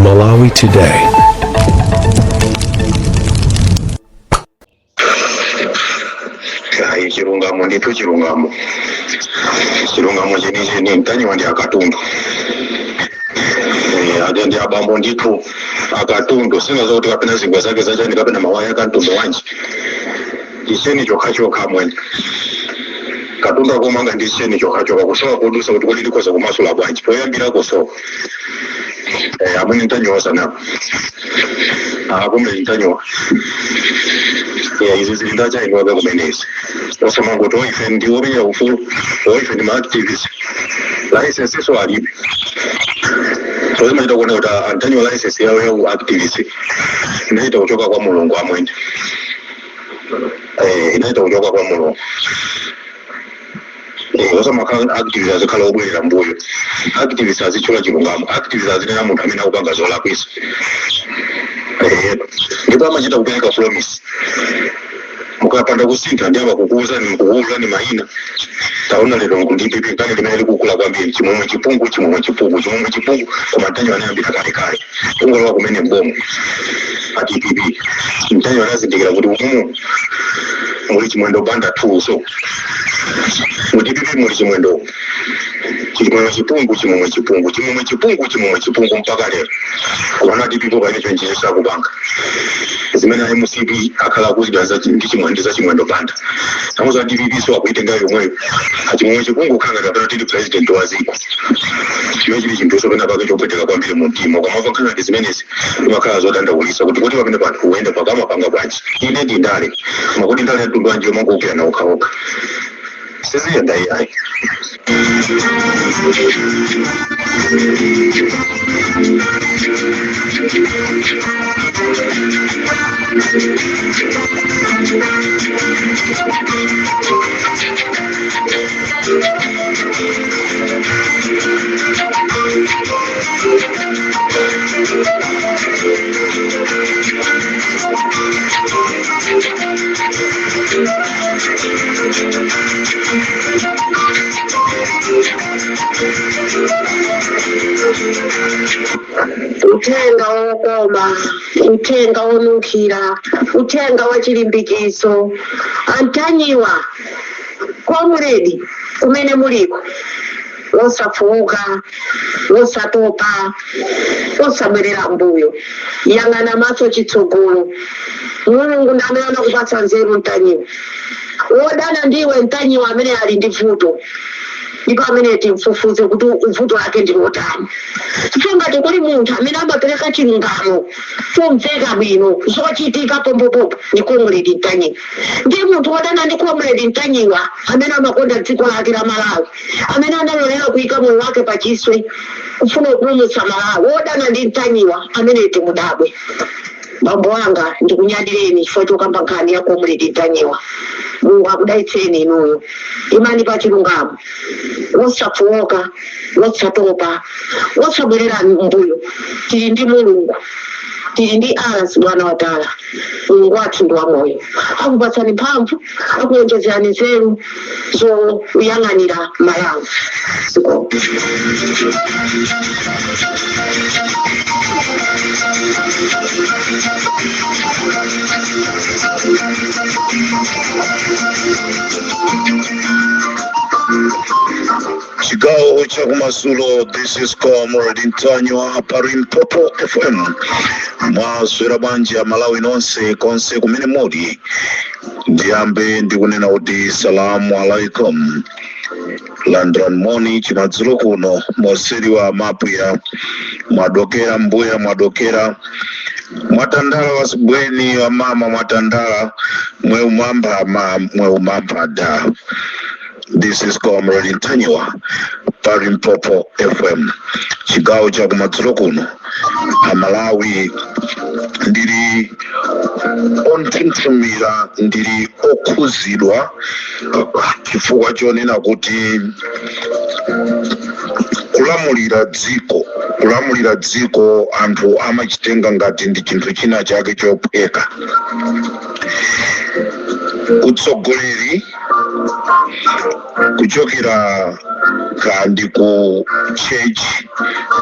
Malawi Today. Chirungamo ndicho chirungamo chenichi ni mtanyiwa ndi akatundu ade ndi abambo ndithu akatundu sinazo kuti kapena zingwe zake zachani kapena mawaya akantundu wanji icheni chokha mwene katundu akomanga ndi icheni chokha kusowa kudusa kuti kodi likoza kumasula bwanji poyambira kusowa amene mtanyiwa sanapo akumbe mtanyiwa izi zili ndachainwaga kumenezi osoma kuti oife ndi omenya ufulu oife ndi ma-activist license iso alibe so zimaita kuona kuti antanyiwa license yawo ya activist inaita kuchoka kwa mulungu amwene inaita kuchoka kwa mulungu osoma khala activist azikhala obwerera mbuyo activist azichula chilungamo activist azinena munthu amene akupanga zolakwisa ndipo amachita kupereka promise mukapanda kusintha ndi amakukuza ni maina taona lero nkundipipi kale limene likukula kwambiri chimomwe chipungu koma mtanyiwa anayambira kalekale kungolowa kumene mbomo ati pipi mtanyiwa anazindikira kuti umu muli chimwendo banda 2 so mutipipi muli chimwendo chimomwe mpaka lero kuona ati pipo paine chonjeza kubanga zimene ayi musipi akhala kuzidwanza ndi chimwendo banda namuza DVP so akuitenga yomwe achimwe chipungu khanga kapena tili president wa ziko chiwe chili chinthu sopena pake chopweteka kwambiri mu mtima koma pakhanga ndi zimenezi imakhala zodandaulisa kuti kuti pamene panthu uende pakama panga bwanji ine ndi ndale makuti ndale yatundu wanji yomangokera na okhaokha siziyenda iyayi Utenga wokoma, utenga wonukira, utenga wachilimbikiso, antanyiwa komuredi kumene muliko wosafuka wosatopa wosabwerera mbuyo yang'ana maso chitsogolo mulungu ndamene anakupatsa nzeru mtanyiwa wodana ndiwe mtanyiwa amene ali ndi vuto ndipo amene timfufuze kuti vuto lake ndi lotani ngati kuli munthu amene amapereka chilungamo chomveka bwino zochitika pombopopo ndi komuledi mtanyiwa ndi munthu wodana ndi komuledi mtanyiwa amene amakonda dziko lake la Malawi amene analolera kuyika moyo wake pachiswe kufuna kupulumutsa Malawi wodana ndi mtanyiwa amene timudabwe bambo wanga ndikunyadireni chifukwa chokamba nkhani ya komuledi mtanyiwa Mungu akudalitseni inuyo imani pa chilungamo wosafuoka wosatopa wosabwerera mbuyo tili ndi mulungu tili ndi alas Bwana wa Taala Mulungu wathu ndi wamoyo akupatsani mphamvu akuonjezerani nzeru zoyang'anira Malawi siko Chigawo cha kumasulo. This is Comrade Ntanywa Parimpopo FM mwaswera bwanji ya Malawi nonse konse kumene muli ndiyambe ndikunena kuti salamu alaikum landran moni chimadzulo kuno moseri wa mapwira mwadokera mbuya mwadokera mwatandala wasibweni wa mama mwatandala mwe umamba da. This is Comrade Ntanywa Parimpopo FM chigawo cha kumadzulo kuno Malawi ndiri ontintumira ndiri okuzidwa chifukwa chonena kuti kulamulira dziko anthu amachitenga ngati ndi chinthu china chake chophweka utsogoleri kuchokera kandi ku church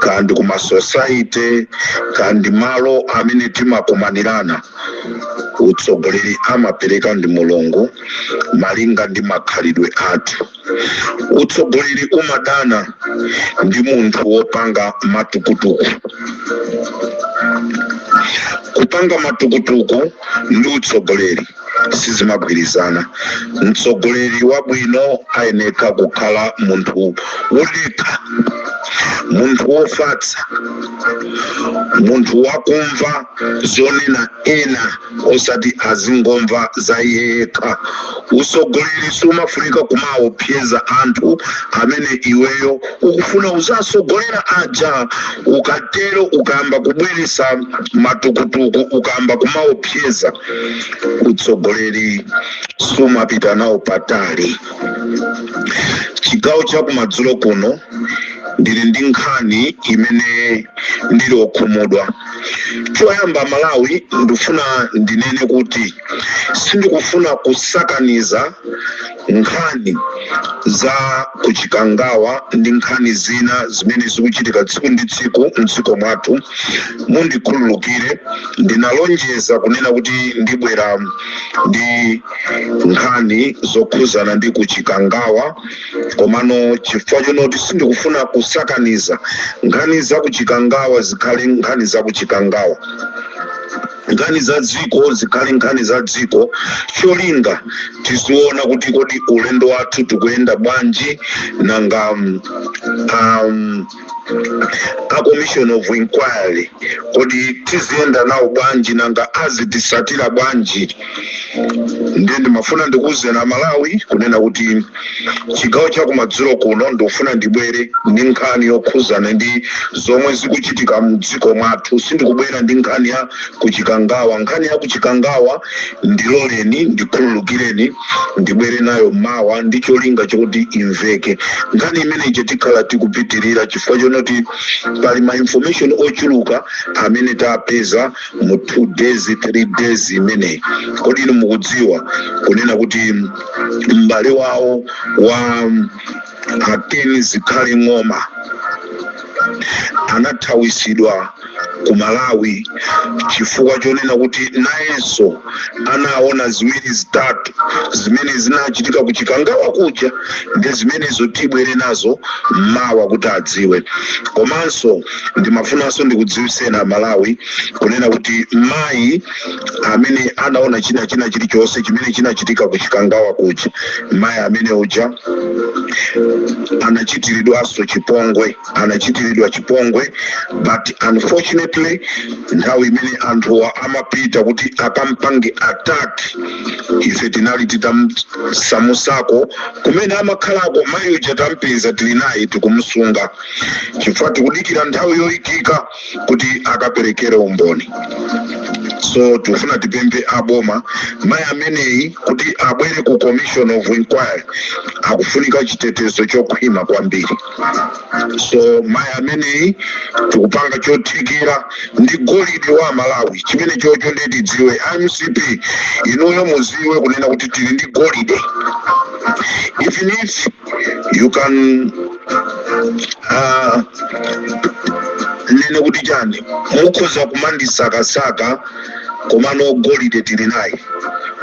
kandi ku masociety kandi malo amene timakumanirana utsogoleri amapereka ndi Mulungu malinga ndi makhalidwe athu. Utsogoleri umadana ndi munthu wopanga matukutuku. Kupanga matukutuku ndi utsogoleri sizimagwirizana. Mtsogoleri wabwino ayeneka kukhala munthu wodekha, munthu wofatsa, munthu wakumva zonena ena osati azingomva za yekha. Utsogoleri sumafunika kumaopseza anthu amene iweyo ukufuna uzasogolera aja, ukatero ukamba kubweresa matukutuku ukamba kumaopseza. Utsogoleri sumapita nawo patali. Chigawo cha kumadzulo kuno ndili ndi nkhani imene ndili okhumudwa. Choyamba Malawi ndifuna ndinene kuti sindikufuna kusakaniza nkhani za kuchikangawa ndi nkhani zina zimene zikuchitika tsiku ndi tsiku mdziko mwathu. Mundikhululukire, ndinalonjeza kunena kuti ndibwera ndi nkhani zokhuzana ndi kuchikangawa, komano chifukwa chonoti sindikufuna kusakaniza nkhani za kuchikangawa zikhale nkhani za kuchikangawa, nkhani za dziko zikhale nkhani za dziko. Cholinga tiziona kuti kodi ulendo wathu tikuyenda bwanji, nanga a commission of inquiry kodi tiziyenda nawo bwanji, nanga azitisatira bwanji. Ndiye ndimafuna ndikuze na Malawi kunena kuti chigawo cha kumadzulo kuno ndofuna ndibwere ndi nkhani yokhuzana ndi zomwe zikuchitika mdziko mwathu. Sindikubwera ndi nkhani ya kuchikangawa. Nkhani ya kuchikangawa ndiloleni, ndikhululukireni ndibwere nayo mawa ndi cholinga chokuti imveke. Nkhani imene ije tikhala tikupitirira chifukwa chonoti pali ma information ochuluka amene tapeza mu 2 days 3 days imene. Kodi inu mukudziwa kunena kuti m'bale wawo wa Ateni Zikhale Ng'oma anathawisidwa ku Malawi chifukwa chonena kuti nayenso anaona ziwiri zitatu zimene zinachitika kuchikangawa kuja, ndi zimenezo tibwere nazo mawa kuti adziwe. Komanso ndimafunanso ndikudziwisena Malawi kunena kuti mayi amene anaona china chilichonse chimene chinachitika kuchikangawa kuja, mayi amene uja anachitiridwaso chipongwe, anachitiridwa chipongwe, but unfortunately nthawi imene anthuwa amapita kuti akampange attack, ife tinali titamusamusako kumene amakhalako. Mayi uja tampeza tili naye tikumusunga chifukwa tikudikira nthawi yoyikika kuti akaperekere umboni. So tufuna tipempe aboma mayi ameneyi kuti abwere ku commission of inquiry, akufunika chitetezo chokhwima kwambiri. So mayi ameneyi tikupanga chothikira ndi golide wa Malawi, chimene chocho ndetidziwe MCP inuyo muziwe kunena kuti tili ndi golide. Even if you can nene kuti chani mukhoza kumandisakasaka, komano golide tili naye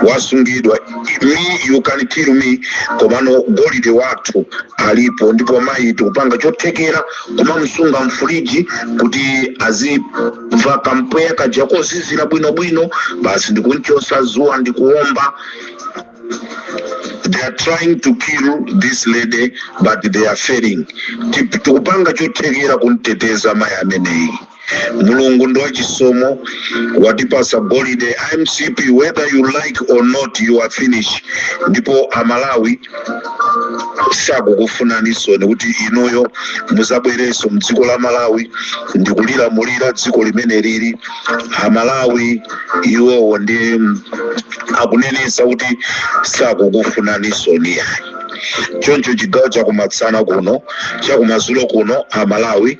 wasungidwa. Me you can kill me, komano golide wathu alipo. Ndipo mayi tikupanga chothekera kumamusunga mfuliji kuti azimva kampweya kaja kozizira bwinobwino, basi ndikunchosa zuwa ndikuomba. They are trying to kill this lady, but they are failing. Tikupanga chothekera kunteteza mayi ameneyi. Mulungu ndo wachisomo watipasa golide. MCP, whether you like or not, you are finished. Ndipo Amalawi sakukufunaniso nekuti inuyo muzabwereso mdziko la Malawi ndikulira mulira dziko limene lili. Amalawi iwowo ndi akunenesa kuti sakukufunaniso ni yayi. Choncho chigawo chakumatsana kuno chakumadzulo kuno Amalawi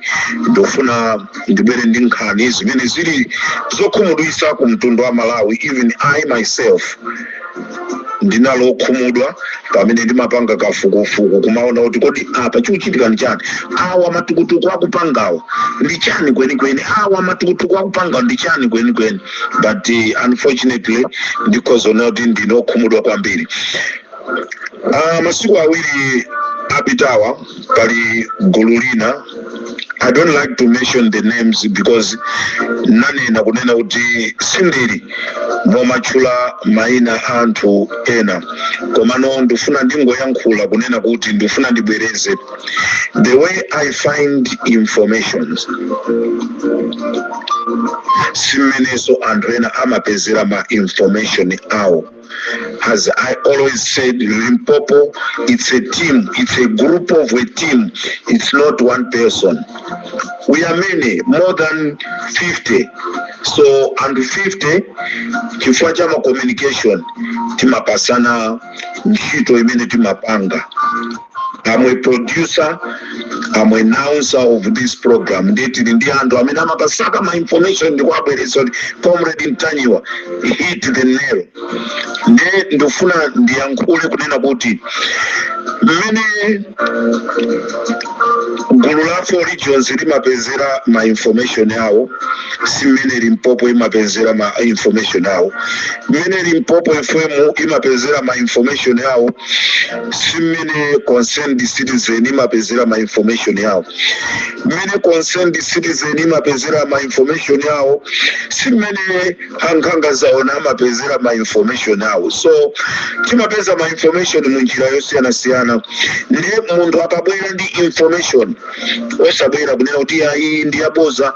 ndofuna ndibwere ndi nkhani zimene zili zokhumudwitsa ku mtundu wa Malawi. Even I myself ndinalo khumudwa pamene ndimapanga kafukufuku kumaona kuti kodi apa chikuchitika ndichani, awa matukutuku akupangawa ndi chani kwenikweni, awa matukutuku akupangawa ndi chani kwenikweni. But unfortunately ndikhozoona kuti ndinokhumudwa kwambiri. Masiku awiri apitawa pali gulu lina, I don't like to mention the names because nanena kunena kuti sindiri momatchula maina anthu ena, komano ndifuna ndingoyankhula kunena kuti ndifuna ndibwereze the way I find information. Simeneso anthu ena amapezera ma information awo. As I always said, Limpopo, it's a team, it's a group of a team, it's not one person. We are many, more than 50. So, and 50, chifukwa cha communication, timapasana ntchito imene timapanga. I'm a producer, I'm an announcer of this program. Ndeti ndi anthu amene amapasaka ma information ndikwabweretsa Comrade Mtanyiwa hit the nail. Ndofuna ndiyankhule kunena kuti mmene gulu la 4 regions limapezera ma information yawo, simene Limpopo imapezera ma information yawo. Mmene Limpopo FM imapezera ma information yawo, simene concerned citizen imapezera ma information yawo. Mmene concerned citizen imapezera ma information yawo, simene hankanga zaona amapezera ma information yawo. So timapeza ma information munjira yosiyana-siyana. Ndiye mundu akabwera ndi information osabwera kunena kuti ayi ndiyaboza.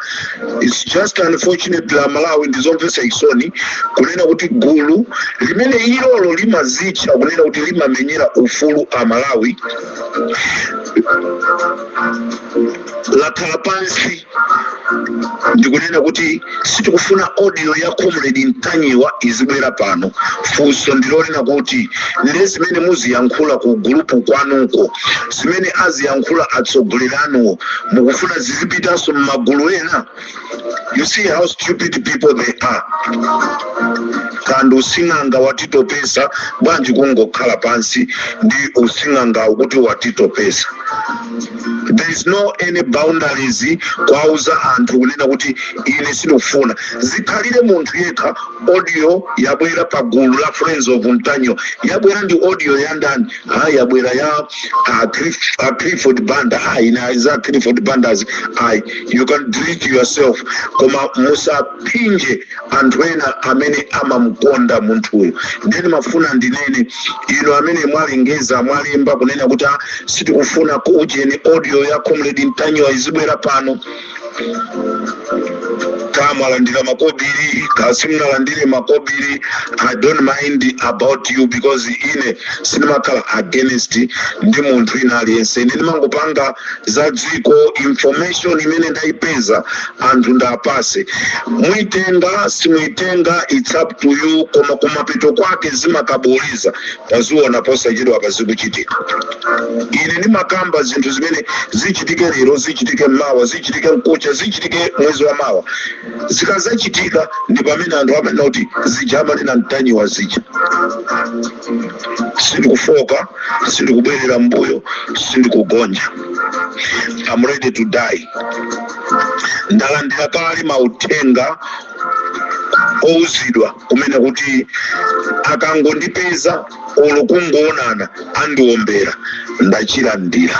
It's just unfortunate la Malawi ndizomvesa isoni kunena kuti gulu limene ilolo limazicha kunena kuti limamenyera ufulu a Malawi lakhala pansi ndikunena kuti sitikufuna audio ya Comrade Mtanyiwa izibwera pano. Funso ndilonena kuti ndezimene muziyankhula ku gulupu kwanuko, zimene aziyankhula atsogoleri anuwo mukufuna zizipitanso mmagulu ena. You see how stupid people they are. Kandi using'anga watitopesa bwanji kungokhala pansi ndi using'anga ukuti watitopesa. There is no any boundaries kwauza anthu kunena kuti ine sinofuna. Zikhalire munthu yekha audio yabwera pa gulu la Friends of Mtanyiwa. Yabwera ndi audio ya ndani? Yabwera ya Clifford Banda. Ina za Clifford Bandas. You can treat yourself. Koma musapinje anthu ena amene amamkonda munthu uyo. Ndeni mafuna ndinene ino amene mwalengeza mwalemba kunena kuti sitikufuna kuujeni audio ya Comrade Mtanyiwa izibwera pano. Kama landira makobiri, kasimna landire makobiri, I don't mind about you because ine sinema kala against ndi munthu ina aliyense. Ndini mangopanga za dziko information imene ndaipeza anthu ndapase. Muitenga simuitenga it's up to you. Koma kumapito kwake zimakaboliza tazuona posa chidwa pazikuchitika. Ine ni makamba zinthu zimene zichitike lero, zichitike mawa, zichitike mkucha, zichitike mwezi wa mawa. Zikazachitika ndi pamene anthu amene kuti zijama lina Mtanyiwa zija. Sindikufoka, sindikubwerera mbuyo, sindikugonja. I'm ready to die. Ndalandira kale mautenga ouzidwa kumene kuti akangondipeza olokungoonana andiombera ndachilandira.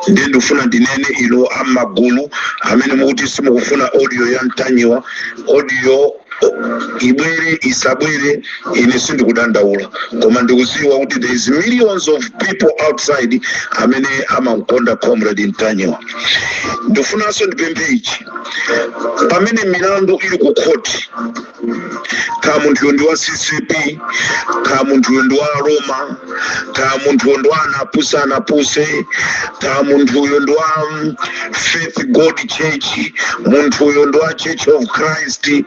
Ndiye ndifuna ndinene ilo amagulu amene mukuti simukufuna audio ya Mtanyiwa. Audio ibwere isabwere ine sindikudandaula, koma ndikuziwa kuti there is millions of people outside amene amamkonda Comrade Mtanyiwa. Ndifunanso ndipemphe ichi pamene milandu ili ku court, ka munthu ndi wa CCP, ka munthu ndi wa Roma, ka munthu ndi wa anapuse, ka munthu ndi wa Faith God Church, munthu ndi wa Church of Christ.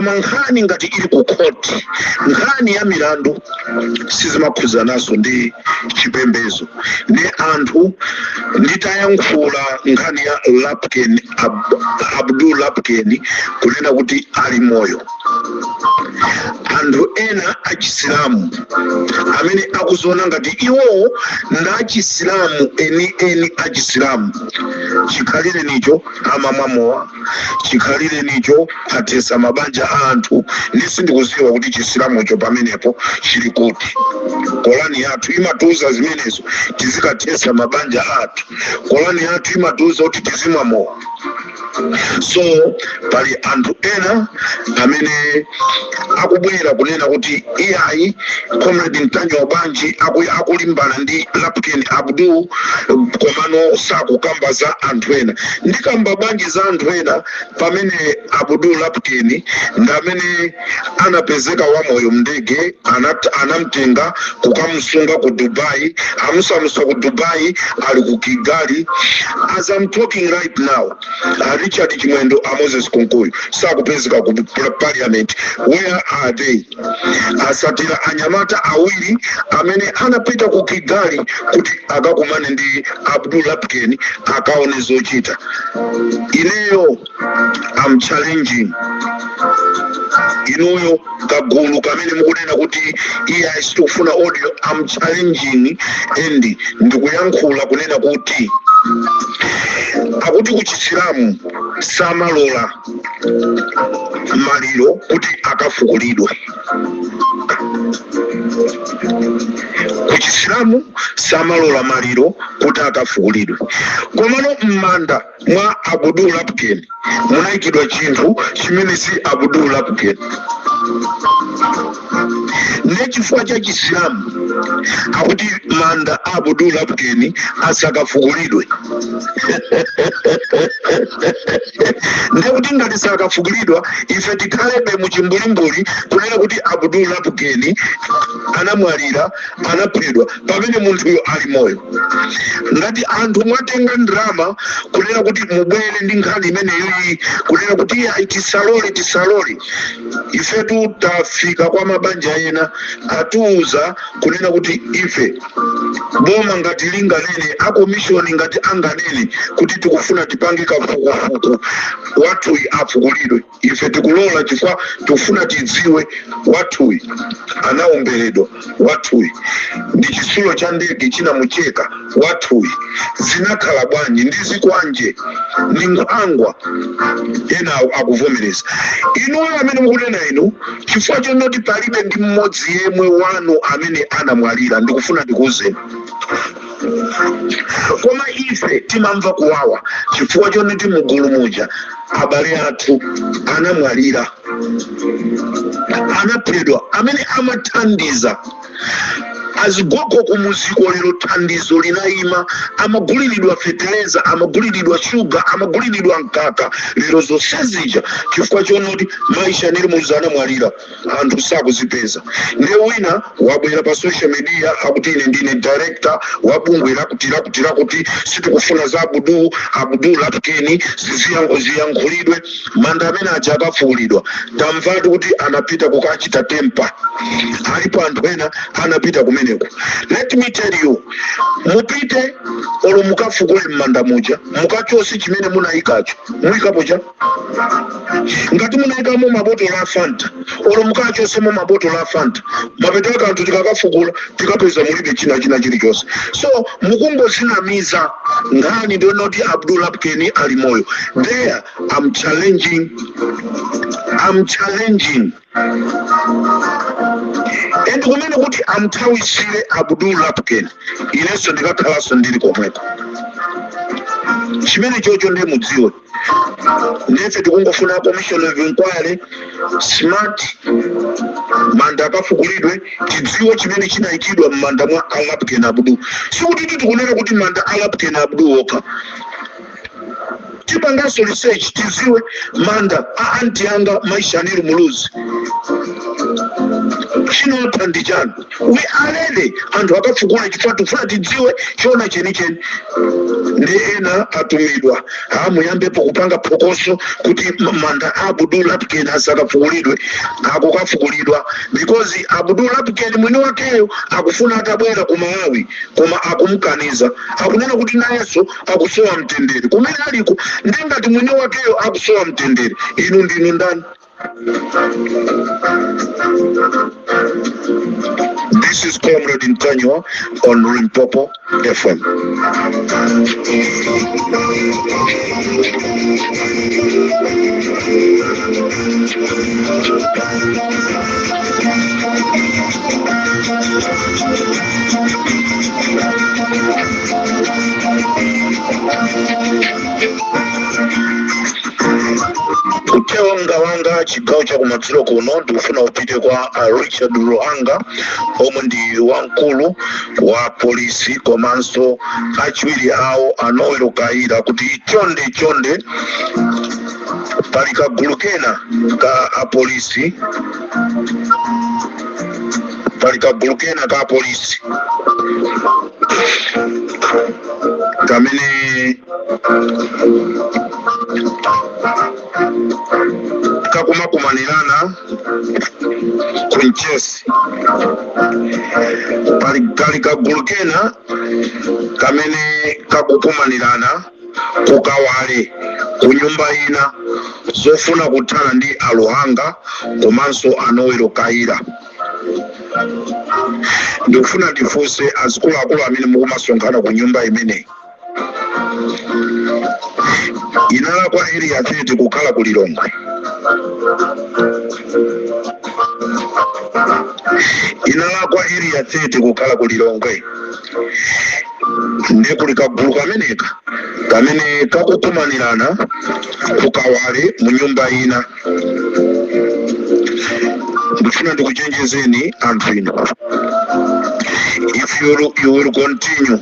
koma nkhani ngati ili ku court, nkhani ya milandu sizimakhuza naso ndi chipembezo. Ne anthu nditayankhula nkhani ya Lapken, Abdul Lapken kunena kuti ali moyo, anthu ena achisilamu amene akuziona ngati iwowo nda achisilamu eni achisilamu, chikhalire nicho amamwamowa, chikhalire nicho atesa mabanja a anthu. Nisi ndikuziwa kuti chisilamucho pamenepo chili kuti Kolani yathu imatuza zimenezo tizikatesa mabanja athu, Kolani yathu imatuza kuti tizimwamowa. So pali anthu ena amene akubwera kunena kuti iyayi Comrade Mtanyo Banji akulimbana ndi Lapken Abdul, komano sakukamba za anthu ena. Ndikamba banji za anthu ena pamene Abdul Lapken ndamene anapezeka wamoyo mndege, anamtenga kukamsunga ku Dubai, amusamusa ku Dubai, ali ku Kigali. As I'm talking right now, Richard Chimwendo, Moses Konkoyo sakupezeka ku parliament. Where are they? Asatira anyamata awiri amene anapita ku Kigali kuti akakumane ndi Abdul Lapken akaone zochita. Ineyo I'm challenging inuyo kagulu kamene mukunena kuti iya isitofuna audio, I'm challenging and ndikuyankhula kunena kuti akuti kuchisilamu samalola maliro kuti akafukulidwe. Kuchisilamu samalola maliro kuti akafukulidwe. Komano m'manda mwa Abdul Lapken munayikidwa chinthu chimene si Abdul Lapken. Nechifukwa cha chisilamu akuti manda Abdul Lapken asakafukulidwe. Ndekuti ngati sakafukulidwa ife tikhalebe muchimbulimbuli kunena kuti Abdul Lapken anamwalira, anaphedwa pamene munthuyo ali moyo. Ngati anthu mwatenga ndrama kunena kuti mubwere ndi nkhani imeneyoyi kunena kuti tisalole, ifetu tafika kwa mabanja ena atiuza kunena kuti ife boma ngati linganene, akomishoni ngati anganene kuti tikufuna tipange kafukufuku wathuyi afukulidwe, ife tikulola chifukwa tufuna tidziwe wathuyi anaomberedwa, wathuyi ndi chitsulo cha ndege chinamucheka, wathuyi zinakhala bwanji ndi zikwanje ndi nkhwangwa. Ena akuvomereza. Inuyo amene mukunena inu chifukwa chonoti palibe ndi mmodzi yemwe wanu amene anamwalira, ndikufuna ndikuwuzeni. Koma ife timamva kuwawa chifukwa chonoti mugulu muja abale athu anamwalira, anaphedwa, amene amathandiza azigoko kumuziko lero thandizo linayima, amaguliridwa feteleza, amaguliridwa shuga, amaguliridwa mkaka, lero zosezija chifukwa chonoti maisha nili muzana mwalira anthu sakuzipeza. Nde wina wabwera pa social media akuti ine ndine director wabungwe lakuti sitikufuna za Abdul Lapken ziyankhulidwe. Manda amene aja akafukulidwa tamvatu kuti anapita kukachita tempa, alipo anthu ena anapita kumeneko. Let me tell you, mupite olo mukafukule m'manda muja mukachosi chimene munayikacho muyikapocha. Ngati munayikamo maboto la Fanta olo mukachosemo maboto la Fanta, mapeta kanthu tikakafukula tikapeza mulibe china chilichonse. So mukungozinamiza ngani ndio noti Abdul Lapken ali moyo. There I'm challenging and kumene kuti amthawisire Abdul Lapken, ineso ndikakhalaso ndili komweko. Chimene chocho ndiye mudziwe. Nefe tikungofuna commission of inquiry smart, manda akafukulidwe, tidziwe chimene chinayikidwa m'manda mwa Lapken Abdul. Sikuti tikunena kuti manda Lapken Abdul okha. Tipangaso research tiziwe manda anti anga maisha nilu muluzi. chinotha ndi chani. We are ready. Anthu akafukula chifukwa tifuna tidziwe chona chenicheni. Ndi ena atumidwa muyambepo kupanga phokoso kuti manda Abdul Lapken asakafukulidwe akukafukulidwa because Abdul Lapken mwini wakeyo akufuna atabwera ku Malawi koma akumkaniza akunena kuti nayeso akusowa mtendere kumene aliko ndingati mwini wakeyo akusowa mtendere. Inu ndinu ndani? This is Comrade Ntanywa on Limpopo FM. Kutewa wanga chigawo cha kumatsiro kuno ndikufuna upite kwa Richard Ruhanga omwe ndi wamkulu wa polisi komanso achiwiri awo Noel Kaira kuti chonde pali kagulu kena ka apolisi kamene kakumakumanirana kunchesi. Pali kagulu kena kamene kakukumanirana kukawale kunyumba ina zofuna kuthana ndi Aluhanga komanso Noel Kaira. Ndikufuna ndifunse azikuluakulu amene mukumasonkhana ku nyumba imeneyi, inalakwa area 30 kukhala ku Lilongwe, inalakwa area 30 kukhala ku Lilongwe. Ndi kuli kagulu kameneka kamene kakukumanirana kukawale mu nyumba ina. Ndifuna ndikuchenjezeni anthu ino, if you will continue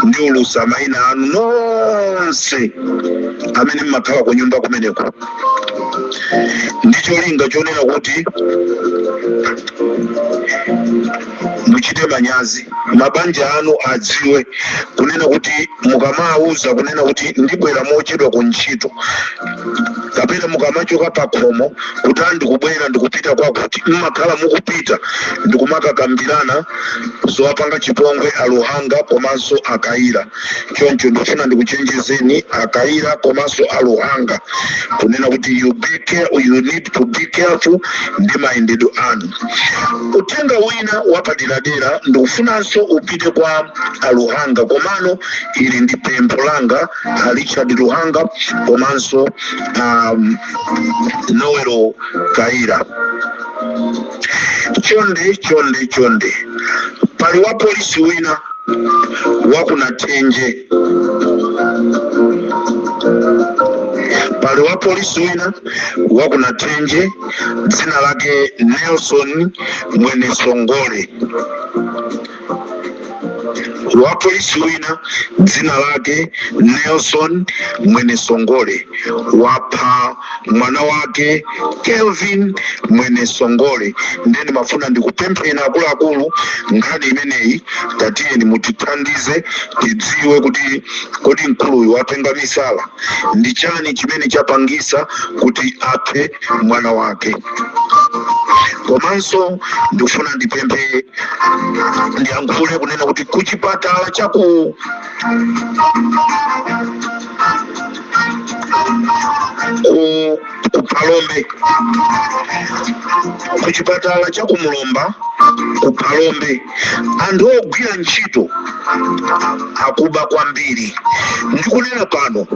ndi ulusa maina anu nonse amene mmakhala ku nyumba kumeneko, ndicho linga chonena kuti muchite manyazi, mabanja anu adziwe kunena kuti mukamauza kunena kuti ndibwera mochedwa ku ntchito kapena mukamachoka pa khomo kuti ndikubwera ndikupita kwakuti mmakhala mukupita ndikumakakambirana zowapanga chipongwe Aluhanga komanso Akaira. Choncho ndifuna ndikuchenjezeni Akaira komanso Aluhanga kunena kuti you need to be careful ndi mayendedwe anu. Utenga wina wapaderadera ndikufunanso upite kwa Aluhanga komano ili ndi pempho langa Richard Ruhanga komanso Noel Kaira. Chonde pali wa polisi wina wakunatenje, pali wa polisi wina wakunatenje dzina lake Nelson Mwene Songole. Wa polisi wina dzina lake Nelson Mwene Songole wapha mwana wake Kelvin Mwene Songole. Ndeni mafuna ndikupemphera akuluakulu nkhani imeneyi tatiyeni mutithandize tidziwe kuti kodi mkuluyu watenga misala ndi chani chimene chapangisa kuti aphe mwana wake. Komanso ndifuna ndipemphe ndiyankhule kunena kuti kuchipatala chaku Palombe, kuchipatala cha kumulomba ku Palombe anthu ogwira ntchito akuba kwambiri. Ndikunena pano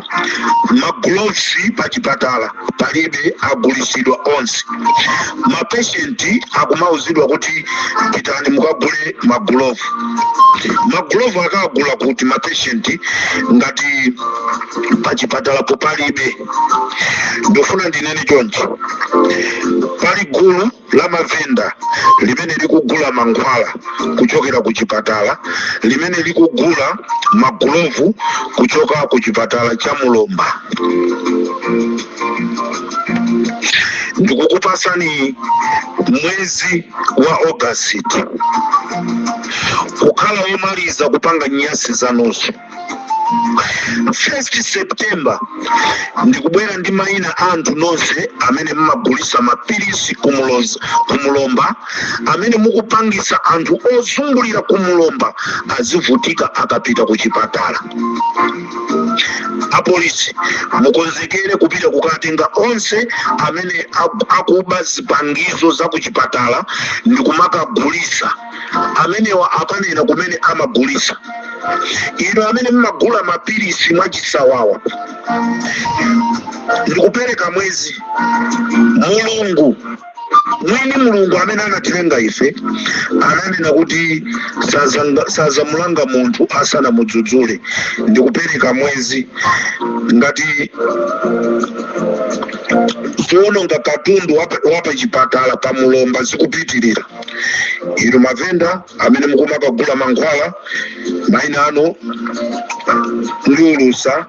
magloves pa chipatala palibe agulisidwa onse. Mapatienti akumauzidwa kuti pitani mukagule maglove. Maglove akagula kuti mapatienti ngati pa chipatala po palibe. Ndofuna ndinene chonchi, pali gulu la mavenda limene likugula mankhwala kuchokera ku chipatala, limene likugula magulovu kuchoka ku chipatala cha Mulomba. Ndikukupasani mwezi wa August kukhala womaliza kupanga nyasi zanuzo. 1 September ndikubwera ndi mayina anthu nonse amene mmagulisa mapilisi kumulomba, amene mukupangisa anthu ozungulira kumulomba azivutika akapita ku chipatala. Apolisi mukonzekere kupita kukatenga onse amene akuba zipangizo za ku chipatala ndikumakagulisa, amenewa akanena kumene amagulisa. Ino amene mmagula mapilisi mwachisawawa ndikupereka mwezi. Mulungu amene anatilenga ife ananena kuti sazamulanga munthu asana mudzudzule. Ndikupereka mwezi ngati zoononga katundu wapa chipatala pamulomba zikupitirira. Ino mavenda amene mukumakagula mankhwala mayina ano ndiulusa,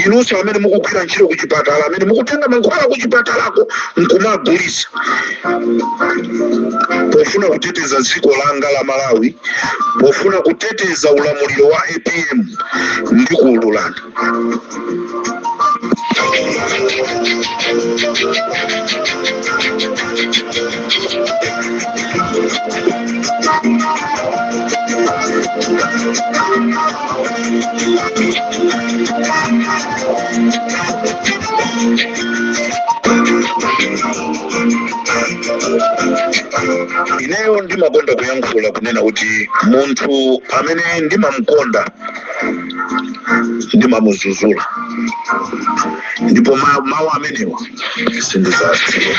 inunso amene mukugwira ntchito ku chipatala, amene mukutenga mankhwala ku chipatalako nkumagulisa pofuna kuteteza dziko langa la Malawi, pofuna kuteteza ulamuliro wa APM ndi kuululana. Ineyo ndimakonda kuyankhula kunena kuti munthu amene ndimamkonda ndimamuzuzula, ndipo mawu amenewa sindizaziwa.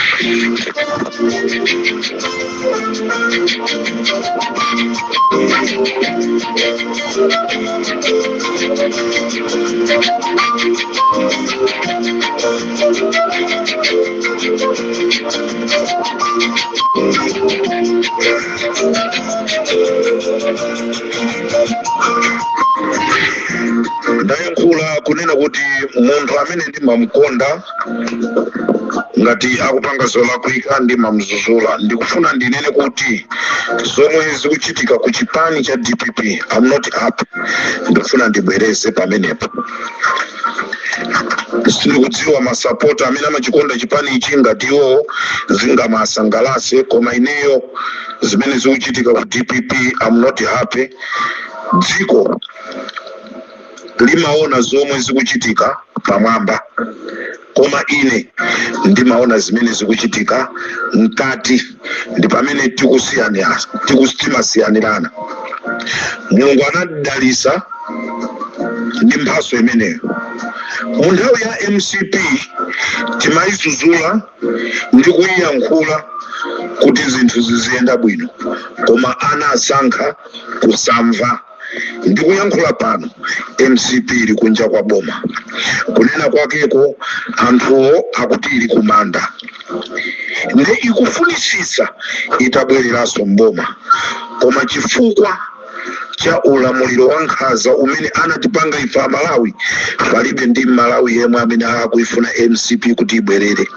Ndayankhula kunena kuti munthu amene ndimamkonda ngati akupanga zolakwika ndimamuzuzula. Ndikufuna ndinene kuti zomwe zikuchitika ku chipani cha DPP I'm not happy. Ndikufuna ndibwereze pamenepo. Sindikudziwa masapota amene amachikonda chipani ichi ngatiwo zingamasangalase, koma ineyo zimene zikuchitika ku DPP I'm not happy. Dziko limaona zomwe zikuchitika pamwamba, koma ine ndimaona zimene zikuchitika mkati, ndi pamene tikusiyana. Mulungu anadalisa ndi mphaso imeneyo. Mu nthawi ya MCP timayizuzula ndi kuyiyankhula kuti zinthu ziziyenda bwino, koma anasankha kusamva. Ndikuyankhula pano MCP ili kunja kwa boma, kunena kwakeko anthuwo akuti ili kumanda, nde ikufunisisa itabwereraso mboma, koma chifukwa cha ulamuliro wa nkhaza umene anatipanga ife Malawi, palibe ndi Malawi yemwe amene akuifuna MCP kuti ibwerere.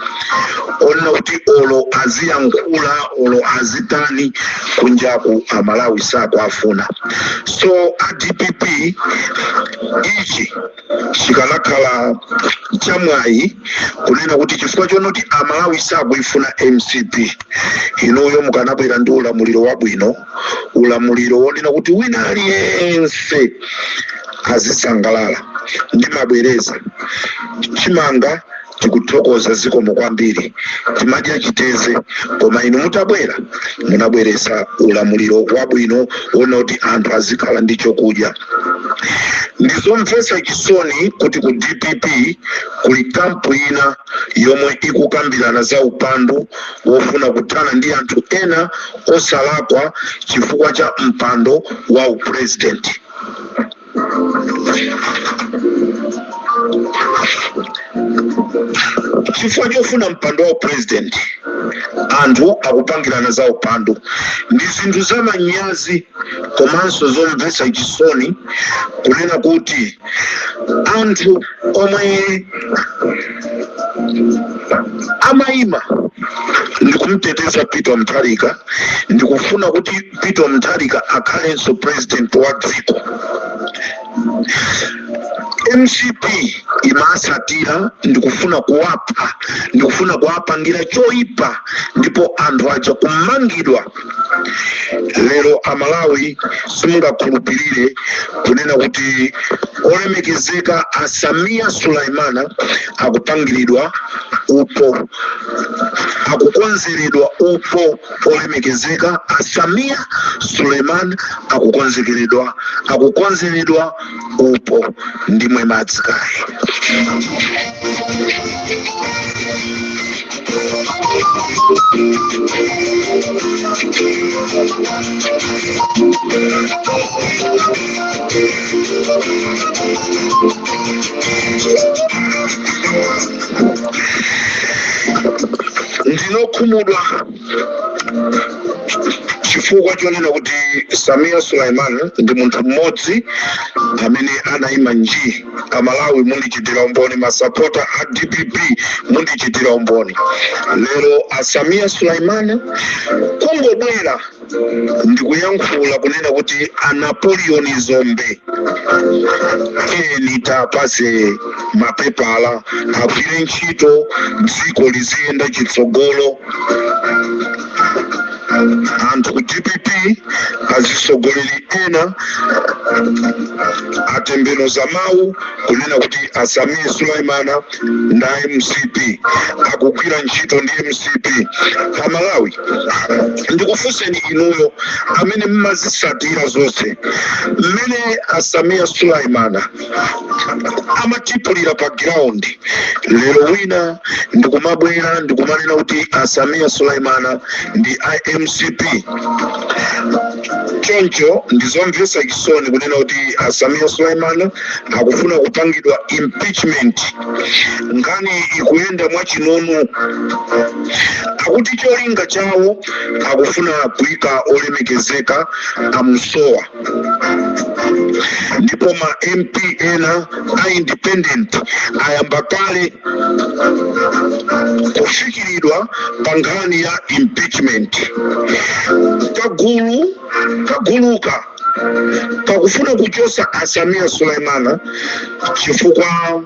Ona kuti olo aziyankhula, olo azitani kunjaku Malawi sakuafuna. So DPP ichi chikanakhala chamwayi kunena kuti chifukwa chonoti Malawi sakuifuna MCP, inoyo mukanabwera ndi ulamuliro wabwino, ulamuliro wonena kuti wina aliyense azisangalala. Ndimabwereza chimanga tikuthokoza zikomo kwambiri, timadya chiteze, koma inu mutabwera munabweresa ulamuliro wabwino wona kuti anthu azikhala ndi chokudya. Ndizomvetsa chisoni kuti ku DPP kuli kampu ina yomwe ikukambirana za upandu wofuna kuthana ndi anthu ena osalakwa chifukwa cha mpando wa upresident. Chifukwa chofuna mpando wa president anthu akupangirana za upandu ndi zinthu zamanyazi, komanso zomvetsa chisoni kunena kuti anthu omwe amaima ndikumteteza Peter Mutharika, ndikufuna kuti Peter Mutharika akhalenso president wa dziko. MCP imasatira ndikufuna kuwapha, ndikufuna kuwapangira choipa ndipo anthu aja kumangidwa. Lero Amalawi simungakhulupirire kunena kuti olemekezeka Samia Sulaimana akupangiridwa upo, akukonzeredwa upo. Olemekezeka Samia Sulaimana akukonzeredwa upo ndimwe madzikayi. Ndinokhumudwa chifukwa chonena kuti Samia Sulaimana ndi munthu mmodzi amene anayima nji. Amalawi mundichitira umboni, masapota a DPP mundichitira umboni. Lero Samia Sulaimana kungobwera ndikuyankhula kunena kuti Napoleon Zombe tapase mapepala agwire ntchito dziko liziyenda chitsogolo. Anthu ku DPP azisogoleri ena atembenuza mawu kunena kuti Samia Sulaimana nda MCP akugwira ntchito ndi MCP. Amalawi ndikufunseni inuyo amene mmazisatira zonse, mmene Samia Sulaimana amatipulira pa ground. Lero wina ndikumabwera ndikumanena kuti Samia Sulaimana ndi MCP. Choncho ndizomvetsa chisoni kunena kuti Samia Sulaimana akufuna kupangidwa impeachment. Nkhani ikuyenda mwachinono, akuti cholinga chawo akufuna kuyika olemekezeka amsowa, ndipo ma MP ena a independent ayamba kale kufikiridwa pa nkhani ya impeachment. Kaguluka pakufuna kuchosa Samia Sulaimana chifukwa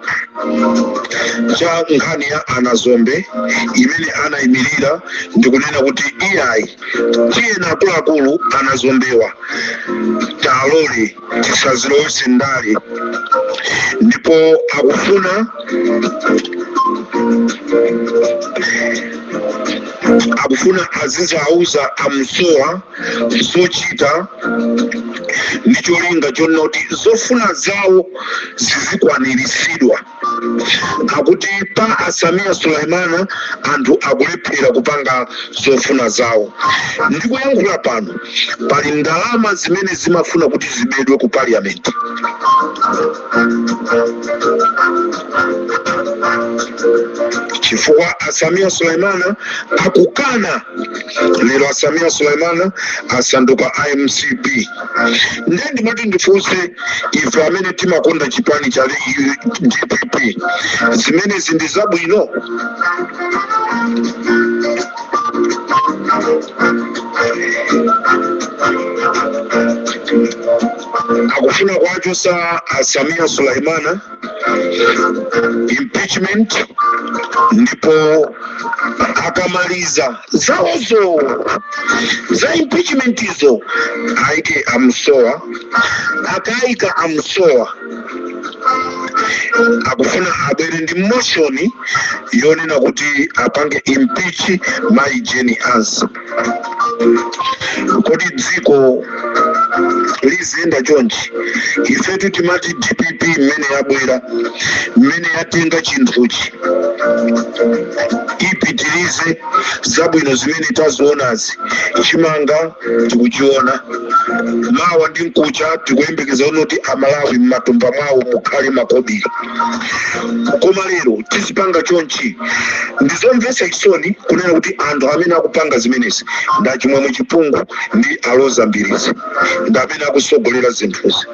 cha nkhani ya Zombe imene anayimirira ndikunena kuti iyayi tiyena akuluakulu Zombewa talole tisazilowetse ndale, ndipo akufuna azizauza amsowa zochita ndi cholinga chonena kuti zofuna zawo zizikwaniritsidwa. Akuti pa Samia Sulaimana anthu akulephera kupanga zofuna zawo. Ndikuyankhula pano pali ndalama zimene zimafuna kuti zibedwe ku parliament. Chifukwa Samia Sulaimana akukana. Lero Samia Sulaimana asanduka MCP. Ndendi mati ndifunse ife amene timakonda chipani cha DPP zimene zindi zabwino. Akufuna kwachosa Samia Sulaimana impeachment, ndipo akamaliza zawozo za impeachment hizo aike amsowa, akaika amsowa akufuna abwere ndi motion yonena kuti apange impeach Mai Jenny Ansa. Kodi dziko lizenda chonchi ifetu timati DPP mmene yabwera, mmene yatenga chinthuchi ipitirize zabwino zimene tazionazi. Chimanga tikuchiona, mawa ndi nkucha tikuyembekeza kuti Amalawi m'matumba mwawo mukhale makobiri. Koma lero tizipanga chonchi ndizomvetsa chisoni kunena kuti anthu amene akupanga zimenezi nda chimwemwe chipungu ndi aloza mbirizi nda amene akusogolera zinthuzi.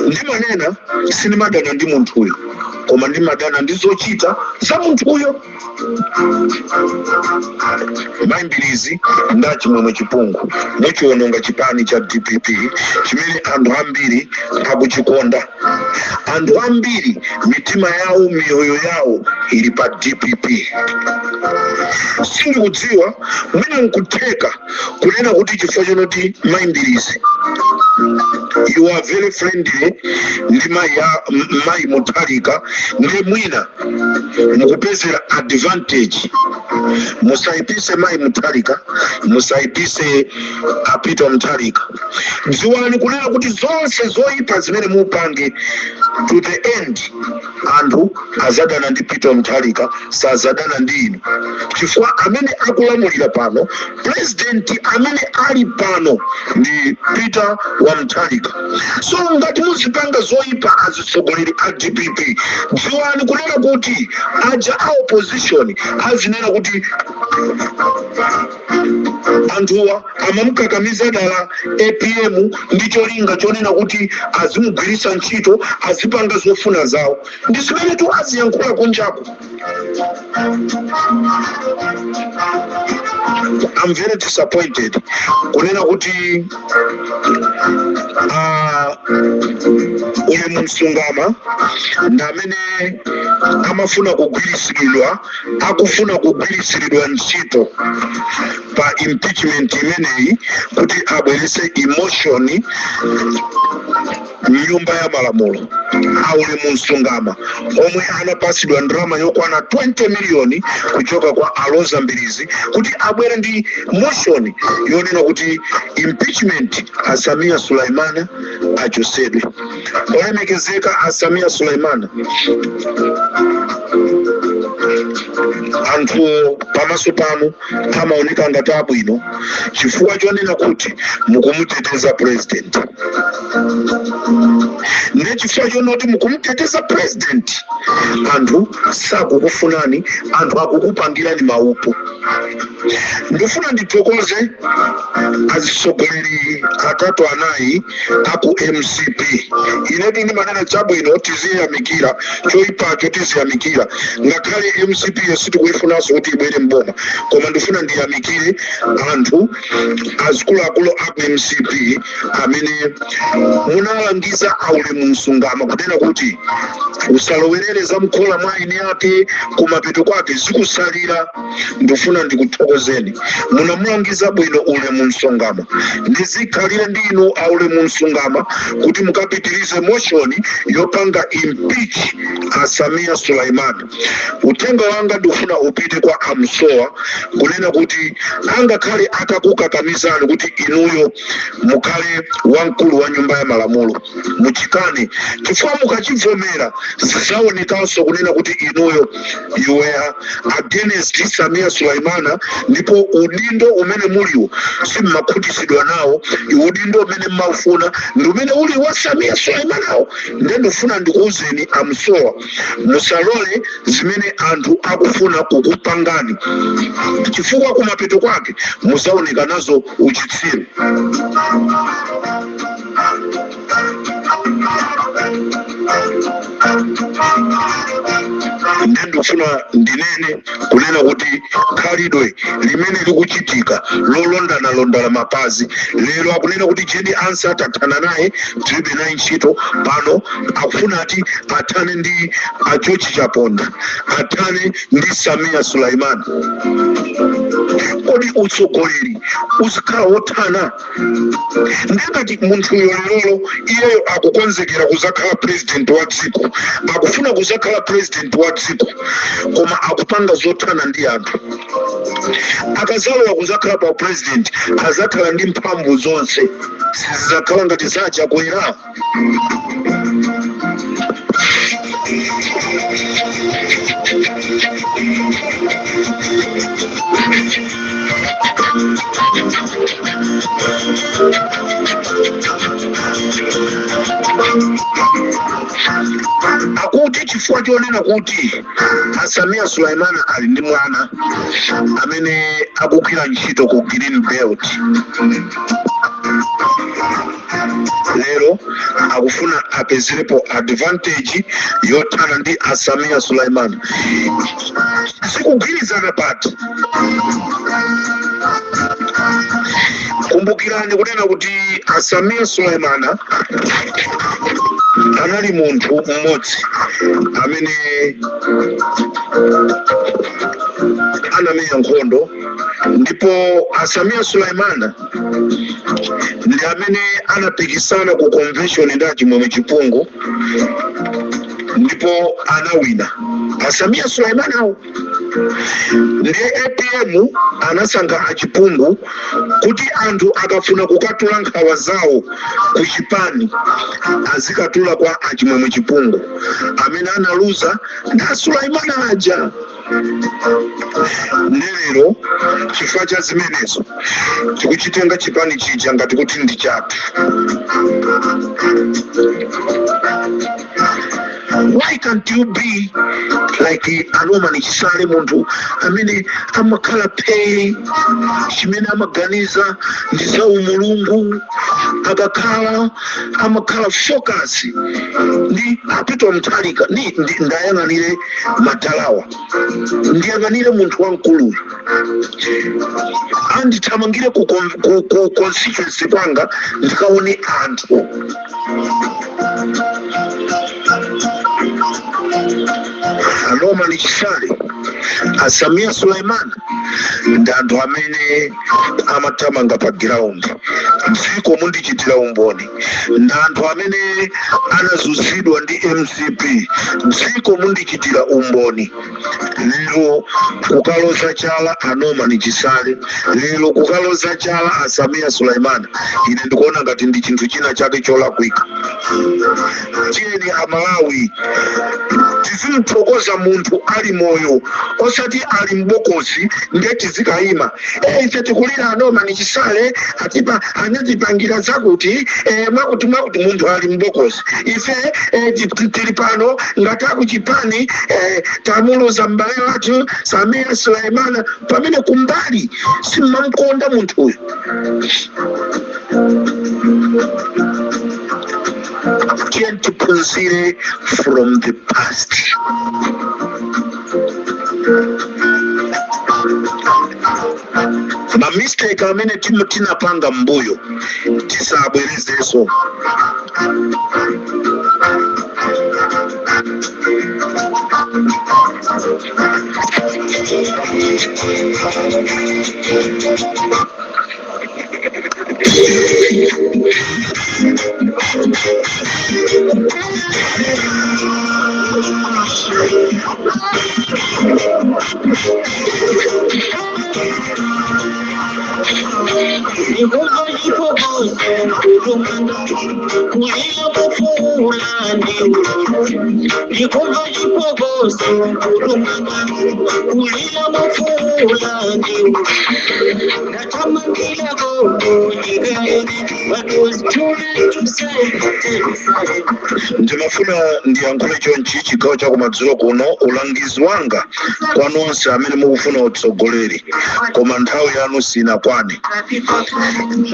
Ndimanena sinimadana ndi munthuyo koma ndimadana ndizochita za munthu uyo. Maimbirizi ndachimwemwe chipungu muchiwononga chipani cha DPP chimene anthu ambiri akuchikonda. Anthu ambiri mitima yawo miyoyo yawo ili pa DPP. Sindikudziwa mwina nkutheka kunena kuti chifukwa chonoti Maimbirizi you are very friendly ndi Mai Mutharika ndi mwina mukupezera advantage. Musaipise Mai Mutharika, musaipise Peter Mutharika. Dziwani kunena kuti zonse zoyipa zimene mupange to the end anthu azadana ndi Peter Mutharika, sazadana ndi inu. Chifukwa amene akulamulira pano, president amene ali pano ndi Peter wa Mutharika. So ngati muzipanga zoyipa azitsogoleri a DPP, dziwani kunena kuti aja a opposition azinena kuti anthuwa amamukakamiza dala APM ndi cholinga chonena kuti azimugwiritsa ntchito azipanga zofuna zawo. Ndi zimene tu aziyankhula kunjaku. I'm very disappointed kunena kuti ule Msungama ndamene amafuna kugwirisiridwa, akufuna kugwirisiridwa ntchito pa impeachment imeneyi kuti abwerese emotion nyumba ya malamulo. Aule Msungama omwe anapasidwa ndrama yokwana 20 miliyoni kuchoka kwa Aloza Mbilizi kuti abwere ndi motion yonena kuti impeachment Samia Sulaimana achosedwe. Olemekezeka Samia Sulaimana, anthu pamaso pano amaoneka ngati abwino chifukwa chonena kuti mukumuteteza president. Ne chifukwa chonoti mukumuteteza president anthu sakukufunani, anthu akukupangirani maupo. Ndifuna ndithokoze azitsogoleri atatu anayi aku MCP. Inetu ndi manena chabwino tiziyamikira, choyipacho tiziyamikira. Ngakhale MCP sitikuifunanso kuti ibwere mboma, koma ndifuna ndiyamikire anthu azikuluakulu aku MCP amene munalangiza aule Msungama kunena kuti usalowerere za mkhola mwa ine yake kumapeto kwake zikusalira. Ndifuna ndikuthokozeni, munamulangiza bwino ule Msungama. Ndizikhalire ndinu aule Msungama kuti mukapitirize motion yopanga impeach Samia Sulaimana. Utenga wanga ndifuna upite kwa Amsoa kunena kuti angakhale akakukakamizani kuti inuyo mukhale wamkulu wa nyumba ya malamulo, muchikane. Chifukwa mukachivomera zizaonekanso kunena kuti inuyo you were against Samia Sulaimana, ndipo udindo umene muliwo simmakhutisidwa nawo. Udindo umene mmafuna ndi umene uli wa Samia Sulaimanawo. Ndifuna ndikuuzeni Amsoa, musalole zimene anthu akufuna kukupangani, chifukwa kumapeto kwake muzaoneka nazo uchitsiru. Ndifuna ndinene kunena kuti khalidwe limene likuchitika lolondana mapazi lero akunena kuti Jedi Ansa atathana naye tilibe naye ntchito pano, akufuna ati athane ndi George Chaponda, athane ndi Samia Sulaimana. Kodi utsogoleri uzikhala wothana? Ndengati munthu yololo iyeyo akukonzekera kuzakhala president wa dziko, akufuna kuzakhala president wa dziko, koma akupanga zothana ndi anthu. Akazalowa kuzakhala pa president azakhala ndi mphamvu zonse, sizakhala ngati zachakwera. Akuti chifukwa chonena kuti Samia Sulaimana ali ndi mwana amene akugwira ntchito ku Green Belt. lero akufuna apezerepo advantage yothana ndi Samia Sulaimani. Sikugwirizana pati. Kumbukirani kunena kuti Samia Sulaimani anali munthu mmodzi amene anamenya nkhondo, ndipo Samia Sulaimani ndi amene anapikisana ku convention ndi Chimwemwe Chipungu ndipo anawina. Samia Sulaimani awo ndi APM anasankha Chipungu kuti anthu akafuna kukatula nkhawa zawo ku chipani azikatula kwa Chimwemwe Chipungu amene analuza na Sulaimani aja. Lero chifukwa cha zimenezo tikuchitenga chipani chija ngati kuti ndi chathu. Why can't you be like Norman Chisale, munthu amene amakhala pay chimene amaganiza ndi za umulungu, akakhala amakhala focus ndi apito Mutharika ndi ndayang'anire Matalawa, ndiyang'anire munthu wamkulu andithamangire ku constituency kwanga ndikaone anthu. Norman Chisale, Samia Sulaimani ndi anthu amene amathamanga pa ground, dziko mundichitira umboni, ndi anthu amene anazunzidwa ndi MCP, dziko mundichitira umboni. Lero kukaloza chala Norman Chisale, lero kukaloza chala Samia Sulaimani, ine ndikuona ngati ndi chinthu china chake cholakwika. Tieni Amalawi tizimthokoza munthu ali moyo osati ali mbokosi ngeti zikayima. Ife tikulira Norman Chisale atipa anatipangira zakuti mwakuti munthu ali mbokosi. Ife tili pano ngati akuchipani tamuloza mbale wathu Samia Sulaimani pamene kumbali simamkonda munthuyo. Can't tiphunzire from the past. Ma mistake amene tinapanga mbuyo tisabwerezeso. Ndimafuna ndiyankhule chonchi chigawo cha kumadzulo kuno ulangizi wanga kwa nonse amene mukufuna utsogoleri koma nthawi yanu sinakwane.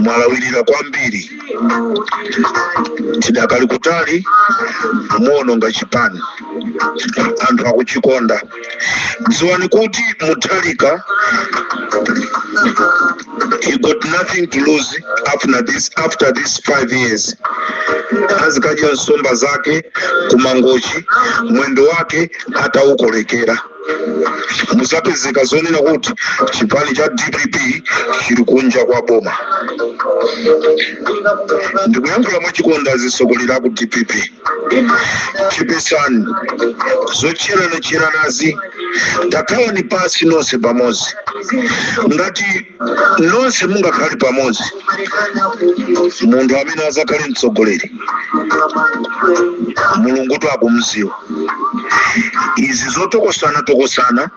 Mwalawirira kwambiri, tidakali kutali muononga chipani, anthu akuchikonda. Dziwani kuti Mutharika he got nothing to lose after this 5 years. Azikaja nsomba zake kumangochi, mwendo wake ataukolekera. Musapezeka zonena kuti chipani cha DPP chiri kunja kwa boma. Ndikuyankhula mwachikonda zisogolera ku DPP. Chipesani zocheranazi takhala ni pasi nonse pamodzi. Ngati nonse mungakhale pamodzi, munthu amene azakhale mtsogoleri Mulungu akumziwa. Izi zotokosana,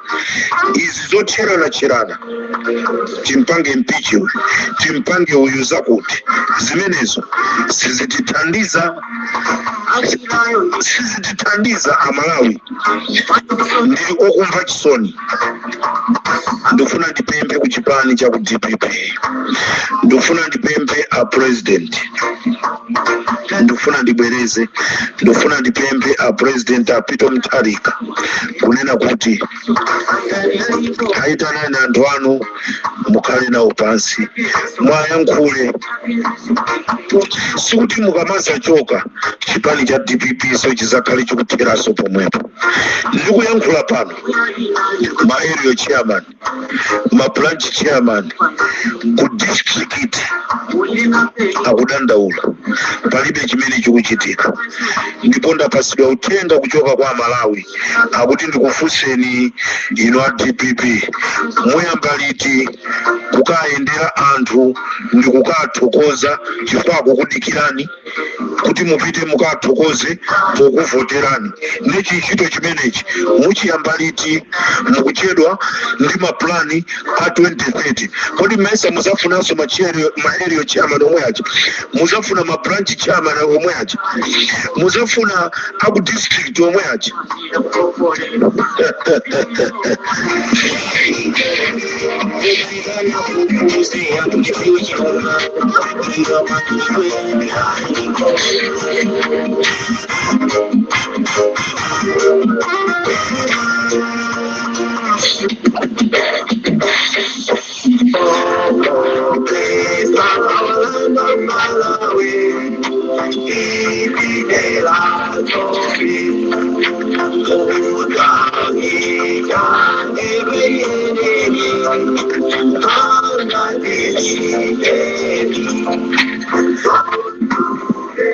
izi zocherana, timpange impeach, timpange uyu zakuti, zimenezo sizitithandiza Amalawi. Ndili okumva chisoni. Ndifuna ndipemphe ku chipani cha ku DPP, ndifuna ndipemphe a president ndifuna ndibwereze, ndifuna ndipempe a president a Peter Mutharika kunena kuti aitanani anthu anu mukhale nawo pansi mwayankhule, sikuti mukamazachoka chipani cha DPP so chizakhale chikutheraso pomwepo. Ndikuyankhula pano ma area chairman, ma branch chairman ku district akudandaula palibe chimene chikuchitika, ndipo ndapasidwa uthenga kuchoka kwa Malawi akuti ndikufunseni ino a DPP muyamba liti kukayendera anthu ndikukathokoza chifukwa kukudikirani kuti mupite mukathokoze pokuvoterani. Nechi chito chimenechi muchiyamba liti mukuchedwa ndi maplani a 2030. Kodi mesa muzafunanso ma area chairman omwe aja, muzafuna ma branch chairman omwe aja, muzafuna aku district omwe aja.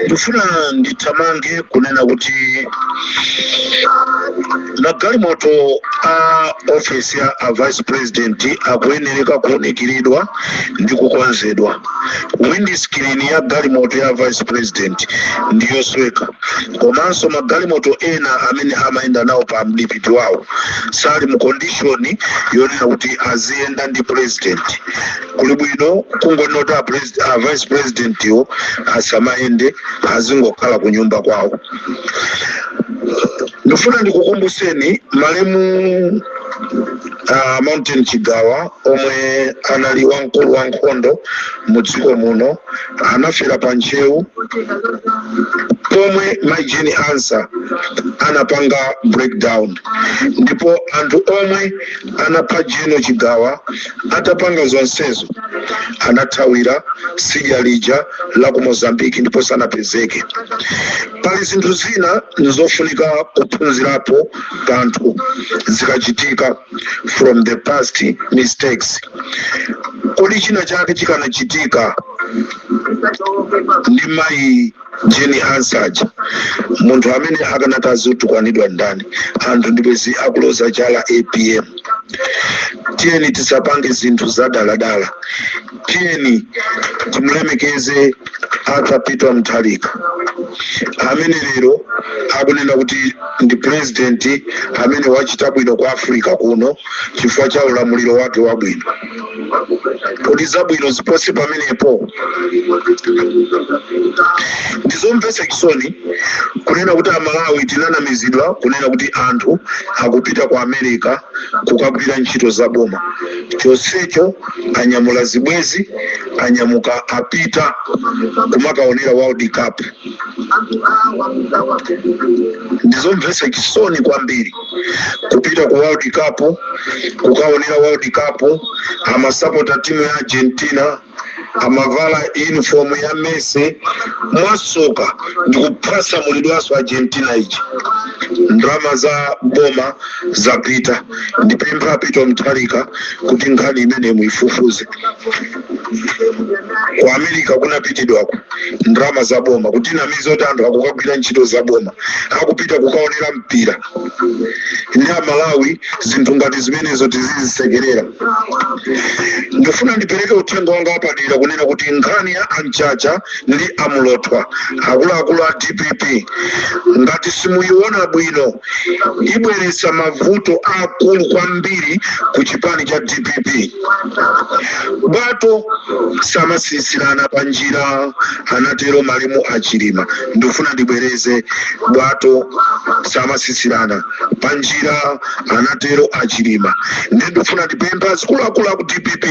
Ndifuna nditamange kunena kuti magalimoto a office ya a vice president akuyenereka kuonekeredwa ndi kukonzedwa. Windscreen ya galimoto ya vice president ndiyosweka, komanso magalimoto ena amene amayenda nawo pa mdipiti wawo sali mu condition yonena kuti aziyenda ndi president. Kuli bwino kungonota a vice president yo asamayende, azingokhala ku nyumba kwawo. Ndifuna ndikukumbuseni malemu Mountain Chigawa omwe anali wamkulu wa nkhondo mu dziko muno anafera pa nchewu pomwe Maijeni Ansah anapanga breakdown, ndipo anthu omwe anapha Jeno Chigawa atapanga zonsezo anathawira sidya lija la ku Mozambique ndipo sanapezeke. Pali zinthu zina nzofunika kuphunzirapo kanthu zikachitika from the past mistakes. Kodi china chake chikanachitika ndi mai Jeni Ansah, munthu amene akanakazutukwanidwa ndani, anthu ndipezi akuloza chala APM. Tiyeni tisapange zinthu za daladala, tiyeni timulemekeze ata Peter Mutharika amene lero akunena kuti ndi president amene wachita bwino kwa Africa kuno chifukwa cha ulamuliro wake wabwino. Kodi zabwino ziposi pamenepo? Ndizomvetsa chisoni kunena kuti Amalawi tinanamizidwa kunena kuti anthu akupita ku America kukagwira ntchito za boma. Chonsecho anyamula zibwezi, anyamuka apita kumakaonera World Cup. Ndizomvetsa chisoni kwambiri kupita ku World Cup, kukaonera World Cup, amasapota timu ya Argentina, amavala uniform ya Messi, mwasoka ndikupasa mulidwaso Argentina iji. Ndrama za boma za pita, ndipempha Peter Mutharika kuti nkhani imene muifufuze. Kwa America kunapitidwako ndrama za boma kuti namizo anthu akukagwira ntchito za boma akupita kukaonera mpira. Ndi Malawi zinthu ngati zimenezo tizizisekerera. Ndifuna ndipereke uthenga wanga wapadera kunena kuti nkhani ya Anchacha ndi Amulotwa akuluakulu a DPP ngati simuyiona bwino ibweretsa mavuto akulu kwambiri ku chipani cha DPP. Bato samasisirana panjira anatero Malemu Achilima. Ndofuna ndibwereze bwato samasisirana panjira anatero Achilima. Ndofuna ndipempha zikulakula ku DPP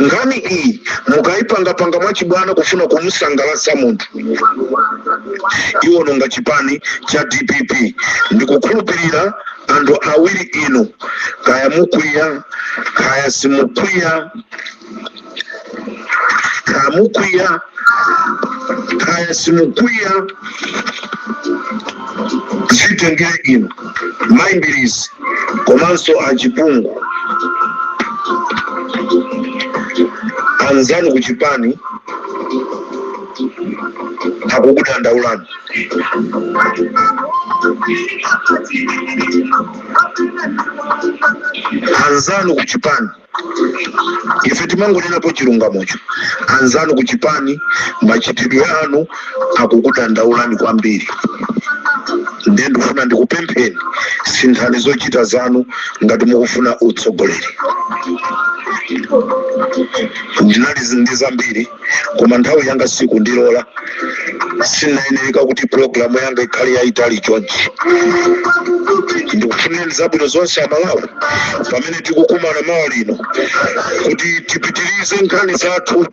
ngani iyi mukaipanga mwachibwana kufuna kumusangalatsa munthu. Iwo nonga chipani cha DPP ndikukhulupirira anthu awiri ino kaya mukwiya kaya simukwiya kaya mukwiya kaya simukwiya zitengere ino Maimbirizi komanso achipungu anzanu kuchipani akukudandaulani. Anzanu kuchipani ife timangonenapo chilungamocho. Anzanu kuchipani machitidwe anu akukudandaulani kwambiri. Ndiye ndifuna ndikupempheni sinthani zochita zanu ngati mukufuna utsogoleri. Ndinali ndi zambiri koma nthawi yanga siku ndilola, sinayenereka kuti programu yanga ikhale yayitali chonchi. Ndikufuneni zabwino zonse amalawi pamene tikukumana mawa lino kuti tipitirize nkhani zathu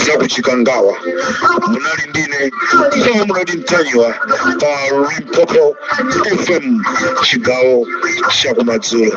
zakuchikangawa. Munali ndine koma munali Mtanyiwa pa Limpopo FM chigawo chakumadzulo.